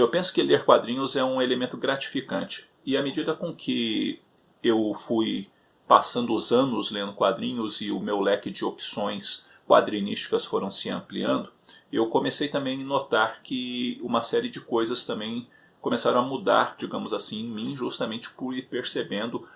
Eu penso que ler quadrinhos é um elemento gratificante. E à medida com que eu fui passando os anos lendo quadrinhos e o meu leque de opções quadrinísticas foram se ampliando, eu comecei também a notar que uma série de coisas também começaram a mudar, digamos assim, em mim, justamente por ir percebendo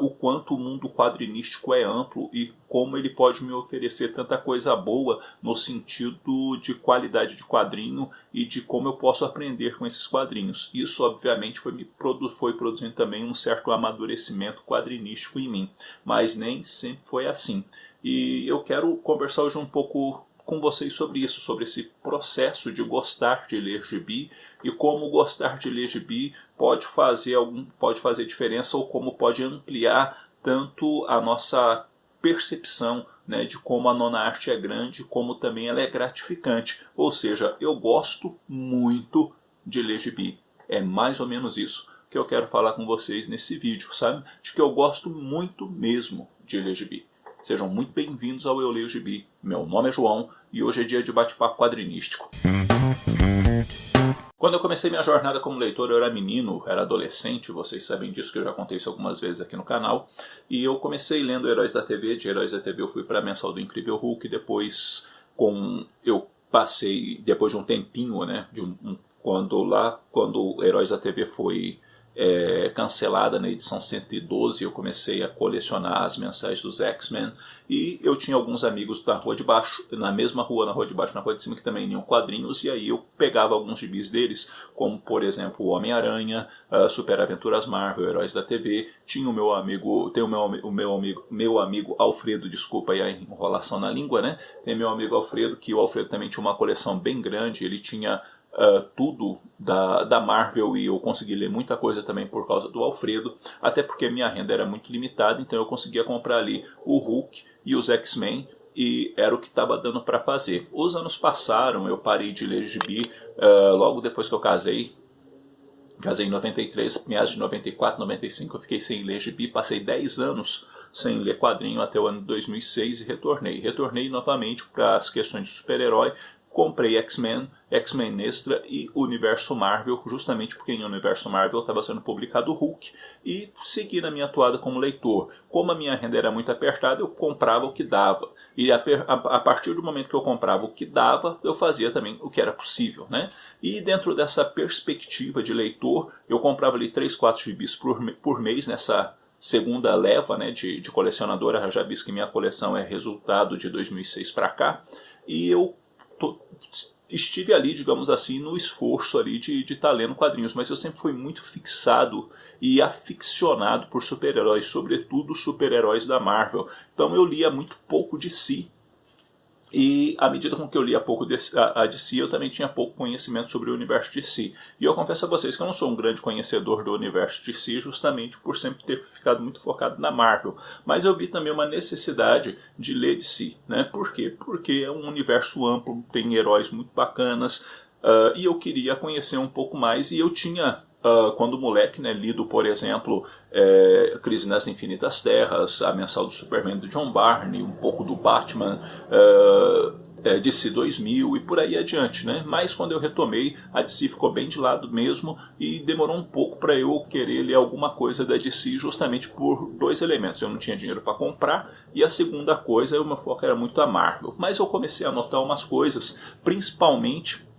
o quanto o mundo quadrinístico é amplo e como ele pode me oferecer tanta coisa boa no sentido de qualidade de quadrinho e de como eu posso aprender com esses quadrinhos. Isso, obviamente, foi produzindo também um certo amadurecimento quadrinístico em mim, mas nem sempre foi assim. E eu quero conversar hoje um pouco com vocês sobre isso, sobre esse processo de gostar de ler gibi e como gostar de ler gibi pode fazer diferença ou como pode ampliar tanto a nossa percepção, né, de como a nona arte é grande, como também ela é gratificante. Ou seja, eu gosto muito de ler gibi. É mais ou menos isso que eu quero falar com vocês nesse vídeo, sabe? De que eu gosto muito mesmo de ler gibi. Sejam muito bem-vindos ao Eu Leio Gibi. Meu nome é João e hoje é dia de bate-papo quadrinístico. Quando eu comecei minha jornada como leitor, eu era menino, era adolescente, vocês sabem disso que eu já contei isso algumas vezes aqui no canal. E eu comecei lendo Heróis da TV, de Heróis da TV eu fui para a mensal do Incrível Hulk, depois eu passei, depois de um tempinho, né, quando Heróis da TV foi cancelada na edição 112, eu comecei a colecionar as mensais dos X-Men e eu tinha alguns amigos na rua de baixo, na mesma rua, na rua de baixo, na rua de cima, que também liam quadrinhos, e aí eu pegava alguns gibis deles, como por exemplo o Homem-Aranha, Super Aventuras Marvel, Heróis da TV, tinha o meu amigo Alfredo, desculpa aí a enrolação na língua, né? Tem meu amigo Alfredo, que o Alfredo também tinha uma coleção bem grande, ele tinha tudo da Marvel e eu consegui ler muita coisa também por causa do Alfredo, até porque minha renda era muito limitada, então eu conseguia comprar ali o Hulk e os X-Men e era o que estava dando para fazer. Os anos passaram, eu parei de ler gibi logo depois que eu casei. Casei em 93, meados de 94, 95, eu fiquei sem ler gibi, passei 10 anos sem ler quadrinho até o ano de 2006 e retornei. Retornei novamente para as questões de super-herói, comprei X-Men, X-Men Extra e Universo Marvel, justamente porque em Universo Marvel estava sendo publicado o Hulk, e segui na minha atuada como leitor. Como a minha renda era muito apertada, eu comprava o que dava. E a partir do momento que eu comprava o que dava, eu fazia também o que era possível, né? E dentro dessa perspectiva de leitor, eu comprava ali 3, 4 gibis por mês nessa segunda leva, né, de colecionadora. Já visto que minha coleção é resultado de 2006 para cá. E eu estive ali, digamos assim, no esforço ali de estar lendo quadrinhos, mas eu sempre fui muito fixado e aficionado por super-heróis, sobretudo super-heróis da Marvel. Então eu lia muito pouco de si. E à medida com que eu lia pouco a DC, eu também tinha pouco conhecimento sobre o universo DC. E eu confesso a vocês que eu não sou um grande conhecedor do universo DC, justamente por sempre ter ficado muito focado na Marvel. Mas eu vi também uma necessidade de ler DC, né? Por quê? Porque é um universo amplo, tem heróis muito bacanas, e eu queria conhecer um pouco mais, e eu tinha... quando moleque, né, lido, por exemplo, Crise nas Infinitas Terras, a mensal do Superman do John Barney, um pouco do Batman, DC 2000 e por aí adiante, né? Mas quando eu retomei, a DC ficou bem de lado mesmo e demorou um pouco para eu querer ler alguma coisa da DC, justamente por dois elementos. Eu não tinha dinheiro para comprar e a segunda coisa, o meu foco era muito a Marvel. Mas eu comecei a notar umas coisas, principalmente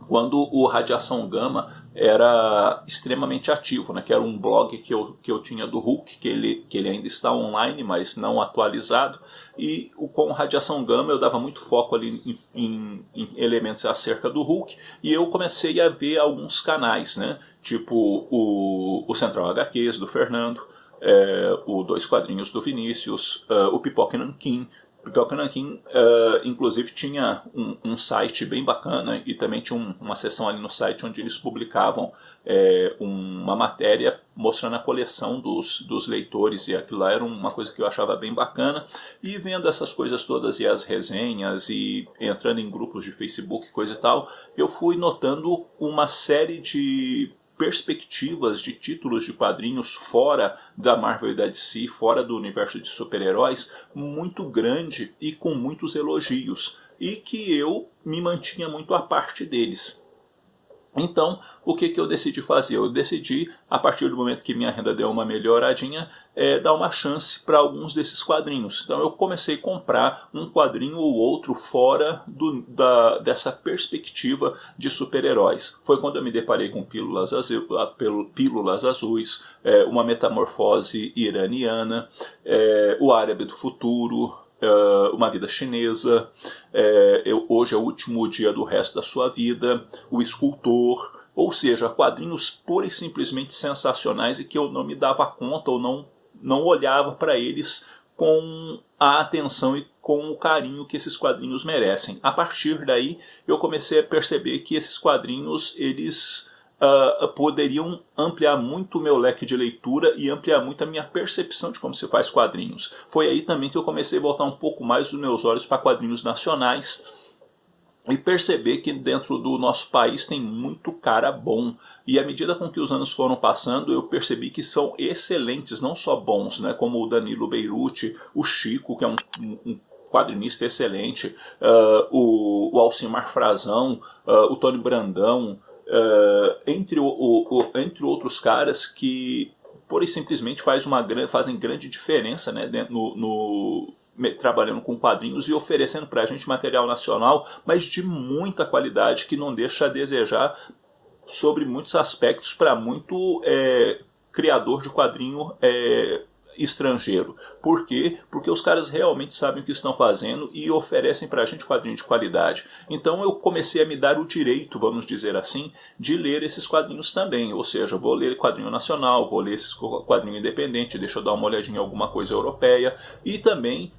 quando o Radiação Gama era extremamente ativo, né? Que era um blog que eu tinha do Hulk, que ele ainda está online, mas não atualizado, e com Radiação Gama eu dava muito foco ali em elementos acerca do Hulk, e eu comecei a ver alguns canais, né? Tipo o Central HQs do Fernando, o Dois Quadrinhos do Vinícius, o Pipoca Nanquim. Pipoca Nanquim, inclusive, tinha um site bem bacana e também tinha uma seção ali no site onde eles publicavam uma matéria mostrando a coleção dos leitores, e aquilo lá era uma coisa que eu achava bem bacana. E vendo essas coisas todas e as resenhas e entrando em grupos de Facebook, coisa e tal, eu fui notando uma série de perspectivas de títulos de quadrinhos fora da Marvel e da DC, fora do universo de super-heróis, muito grande e com muitos elogios, e que eu me mantinha muito à parte deles. Então, o que eu decidi fazer? Eu decidi, a partir do momento que minha renda deu uma melhoradinha, dar uma chance para alguns desses quadrinhos. Então eu comecei a comprar um quadrinho ou outro fora dessa perspectiva de super-heróis. Foi quando eu me deparei com Pílulas Azuis, uma metamorfose iraniana, o Árabe do Futuro, Uma Vida Chinesa, Hoje é o Último Dia do Resto da Sua Vida, O Escultor, ou seja, quadrinhos pura e simplesmente sensacionais e que eu não me dava conta ou não olhava para eles com a atenção e com o carinho que esses quadrinhos merecem. A partir daí eu comecei a perceber que esses quadrinhos eles poderiam ampliar muito o meu leque de leitura e ampliar muito a minha percepção de como se faz quadrinhos. Foi aí também que eu comecei a voltar um pouco mais os meus olhos para quadrinhos nacionais e perceber que dentro do nosso país tem muito cara bom. E à medida com que os anos foram passando, eu percebi que são excelentes, não só bons, né, como o Danilo Beirute, o Chico, que é um quadrinista excelente, o Alcimar Frazão, o Tony Brandão, entre outros caras que pura e simplesmente fazem grande diferença, né, trabalhando com quadrinhos e oferecendo para a gente material nacional, mas de muita qualidade, que não deixa a desejar sobre muitos aspectos para muito criador de quadrinho estrangeiro. Por quê? Porque os caras realmente sabem o que estão fazendo e oferecem pra gente quadrinho de qualidade. Então eu comecei a me dar o direito, vamos dizer assim, de ler esses quadrinhos também. Ou seja, vou ler quadrinho nacional, vou ler esses quadrinho independente, deixa eu dar uma olhadinha em alguma coisa europeia. E também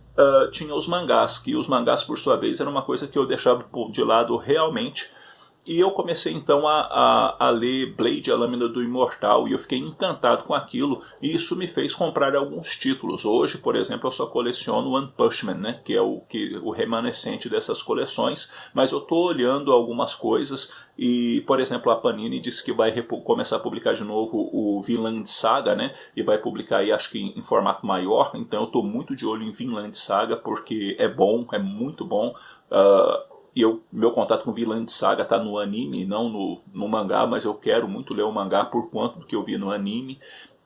tinha os mangás, que os mangás por sua vez era uma coisa que eu deixava de lado realmente. E eu comecei então a ler Blade, a Lâmina do Imortal, e eu fiquei encantado com aquilo, e isso me fez comprar alguns títulos. Hoje, por exemplo, eu só coleciono One Punch Man, né, que é o remanescente dessas coleções, mas eu estou olhando algumas coisas, e, por exemplo, a Panini disse que vai começar a publicar de novo o Vinland Saga, né, e vai publicar aí, acho que em formato maior, então eu estou muito de olho em Vinland Saga, porque é bom, é muito bom. E meu contato com Vinland Saga está no anime, não no mangá, mas eu quero muito ler o mangá por conta do que eu vi no anime.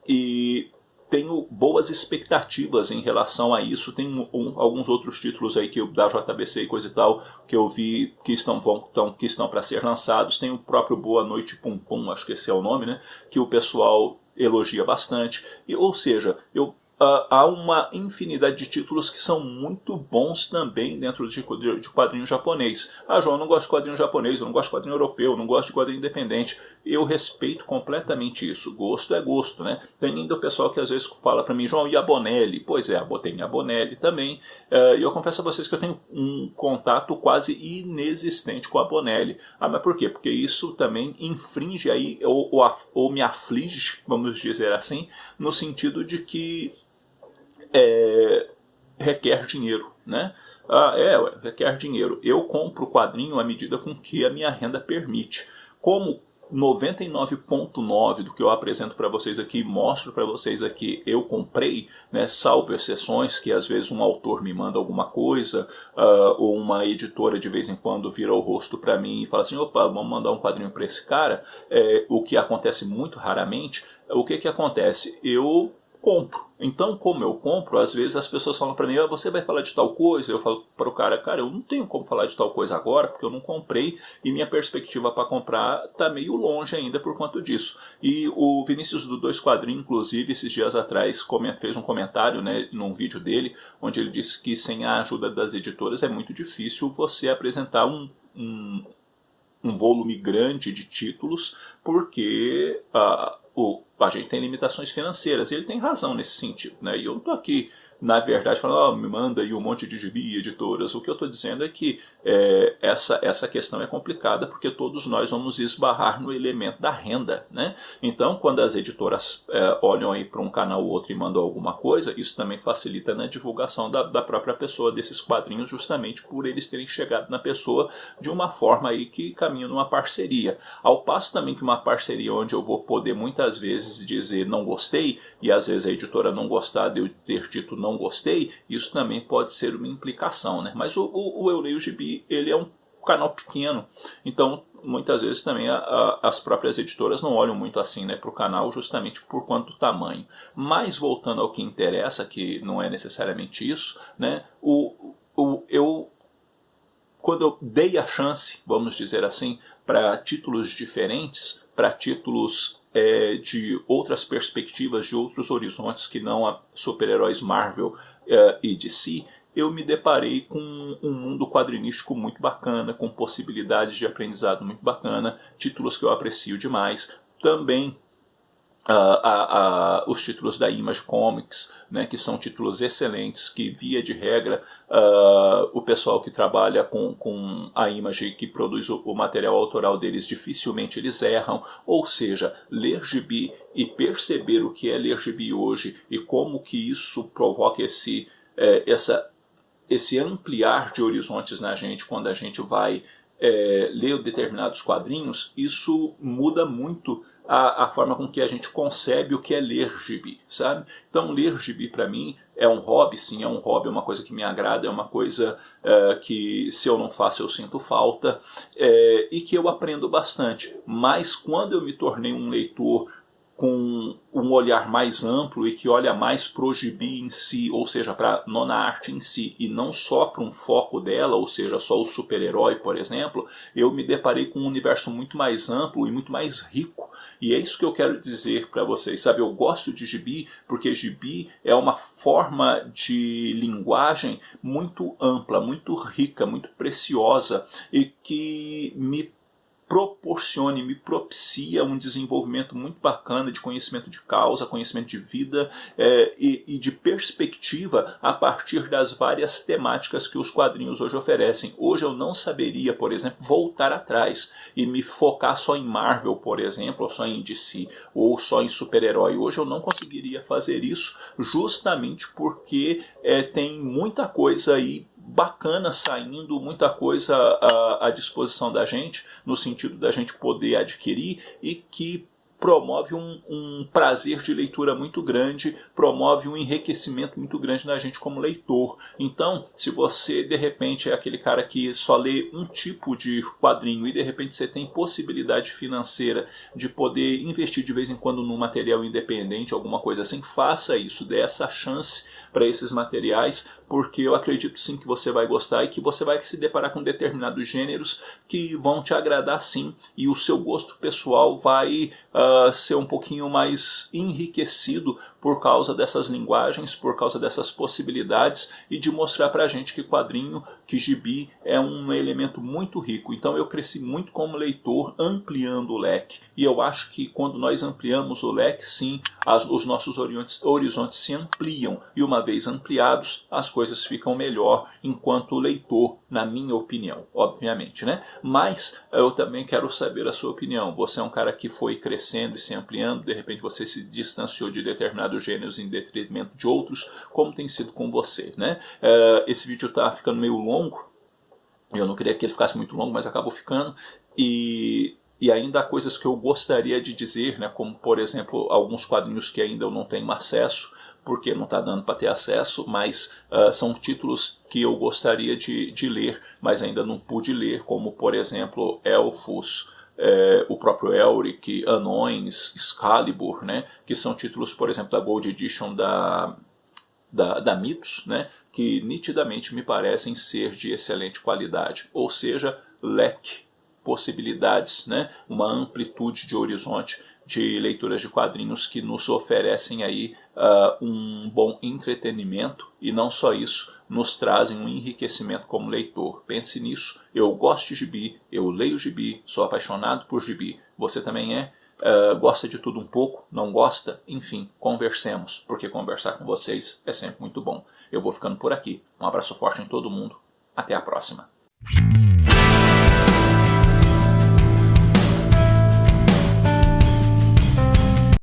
E tenho boas expectativas em relação a isso. Tem alguns outros títulos aí da JBC e coisa e tal que eu vi que estão para ser lançados. Tem o próprio Boa Noite Pum Pum, acho que esse é o nome, né? Que o pessoal elogia bastante. Ou seja, há uma infinidade de títulos que são muito bons também dentro de quadrinho japonês. Ah, João, eu não gosto de quadrinho japonês, eu não gosto de quadrinho europeu, eu não gosto de quadrinho independente. Eu respeito completamente isso. Gosto é gosto, né? Tem ainda o pessoal que às vezes fala pra mim, João, e a Bonelli? Pois é, tem a Bonelli também. E eu confesso a vocês que eu tenho um contato quase inexistente com a Bonelli. Ah, mas por quê? Porque isso também infringe aí, ou me aflige, vamos dizer assim, no sentido de que requer dinheiro, né? Requer dinheiro. Eu compro o quadrinho à medida com que a minha renda permite. Como 99,9% do que eu apresento para vocês aqui, mostro para vocês aqui, eu comprei, né, salvo exceções que às vezes um autor me manda alguma coisa, ou uma editora de vez em quando vira o rosto para mim e fala assim, opa, vamos mandar um quadrinho para esse cara, o que acontece muito raramente. O que acontece? Eu compro. Então, como eu compro, às vezes as pessoas falam para mim, você vai falar de tal coisa? Eu falo para o cara, eu não tenho como falar de tal coisa agora, porque eu não comprei e minha perspectiva para comprar está meio longe ainda por conta disso. E o Vinícius do Dois Quadrinhos, inclusive, esses dias atrás, fez um comentário, né, num vídeo dele, onde ele disse que sem a ajuda das editoras é muito difícil você apresentar um volume grande de títulos, porque a gente tem limitações financeiras. E ele tem razão nesse sentido, né? E eu não estou aqui, na verdade, falando, me manda aí um monte de gibi e editoras. O que eu estou dizendo é que essa questão é complicada, porque todos nós vamos esbarrar no elemento da renda, né? Então, quando as editoras olham aí para um canal ou outro e mandam alguma coisa, isso também facilita na divulgação da própria pessoa desses quadrinhos, justamente por eles terem chegado na pessoa de uma forma aí que caminha numa parceria. Ao passo também que uma parceria onde eu vou poder muitas vezes dizer não gostei, e às vezes a editora não gostar de eu ter dito não gostei, isso também pode ser uma implicação, né? Mas o Eu Leio Gibi, ele é um canal pequeno, então muitas vezes também as próprias editoras não olham muito assim, né, para o canal, justamente por quanto do tamanho. Mas voltando ao que interessa, que não é necessariamente isso, né, quando eu dei a chance, vamos dizer assim, para títulos diferentes, para títulos de outras perspectivas, de outros horizontes que não a super-heróis Marvel e DC, eu me deparei com um mundo quadrinístico muito bacana, com possibilidades de aprendizado muito bacana, títulos que eu aprecio demais. Também os títulos da Image Comics, né, que são títulos excelentes, que via de regra o pessoal que trabalha com a Image, que produz o material autoral deles, dificilmente eles erram. Ou seja, ler gibi e perceber o que é ler gibi hoje e como que isso provoca esse ampliar de horizontes na gente quando a gente vai ler determinados quadrinhos, isso muda muito a forma com que a gente concebe o que é ler gibi, sabe? Então ler gibi para mim é um hobby, sim, é um hobby, é uma coisa que me agrada, é uma coisa que se eu não faço eu sinto falta, e que eu aprendo bastante. Mas quando eu me tornei um leitor com um olhar mais amplo e que olha mais pro gibi em si, ou seja, para a nona arte em si, e não só para um foco dela, ou seja, só o super-herói, por exemplo, eu me deparei com um universo muito mais amplo e muito mais rico. E é isso que eu quero dizer para vocês, sabe? Eu gosto de gibi porque gibi é uma forma de linguagem muito ampla, muito rica, muito preciosa e que me propicia um desenvolvimento muito bacana de conhecimento de causa, conhecimento de vida e de perspectiva a partir das várias temáticas que os quadrinhos hoje oferecem. Hoje eu não saberia, por exemplo, voltar atrás e me focar só em Marvel, por exemplo, ou só em DC, ou só em super-herói. Hoje eu não conseguiria fazer isso justamente porque tem muita coisa aí bacana saindo, muita coisa à disposição da gente, no sentido da gente poder adquirir e que promove um prazer de leitura muito grande, promove um enriquecimento muito grande na gente como leitor. Então, se você de repente é aquele cara que só lê um tipo de quadrinho e de repente você tem possibilidade financeira de poder investir de vez em quando num material independente, alguma coisa assim, faça isso, dê essa chance para esses materiais, porque eu acredito sim que você vai gostar e que você vai se deparar com determinados gêneros que vão te agradar sim, e o seu gosto pessoal vai ser um pouquinho mais enriquecido por causa dessas linguagens, por causa dessas possibilidades e de mostrar pra gente que quadrinho, que gibi é um elemento muito rico. Então eu cresci muito como leitor, ampliando o leque, e eu acho que quando nós ampliamos o leque, sim, os nossos horizontes se ampliam, e uma vez ampliados, as coisas ficam melhor enquanto leitor, na minha opinião, obviamente, né? Mas eu também quero saber a sua opinião. Você é um cara que foi crescendo e se ampliando, de repente você se distanciou de determinados gêneros em detrimento de outros, como tem sido com você, né? Esse vídeo está ficando meio longo, eu não queria que ele ficasse muito longo, mas acabou ficando, e ainda há coisas que eu gostaria de dizer, né, como por exemplo alguns quadrinhos que ainda eu não tenho acesso, porque não está dando para ter acesso, mas são títulos que eu gostaria de ler, mas ainda não pude ler, como por exemplo Elfos, o próprio Elric, Anões, Excalibur, né, que são títulos, por exemplo, da Gold Edition da Mythos, né, que nitidamente me parecem ser de excelente qualidade, ou seja, leque, possibilidades, né, uma amplitude de horizonte de leituras de quadrinhos que nos oferecem aí um bom entretenimento, e não só isso, nos trazem um enriquecimento como leitor. Pense nisso, eu gosto de gibi, eu leio gibi, sou apaixonado por gibi, você também é? Gosta de tudo um pouco? Não gosta? Enfim, conversemos, porque conversar com vocês é sempre muito bom. Eu vou ficando por aqui, um abraço forte em todo mundo, até a próxima.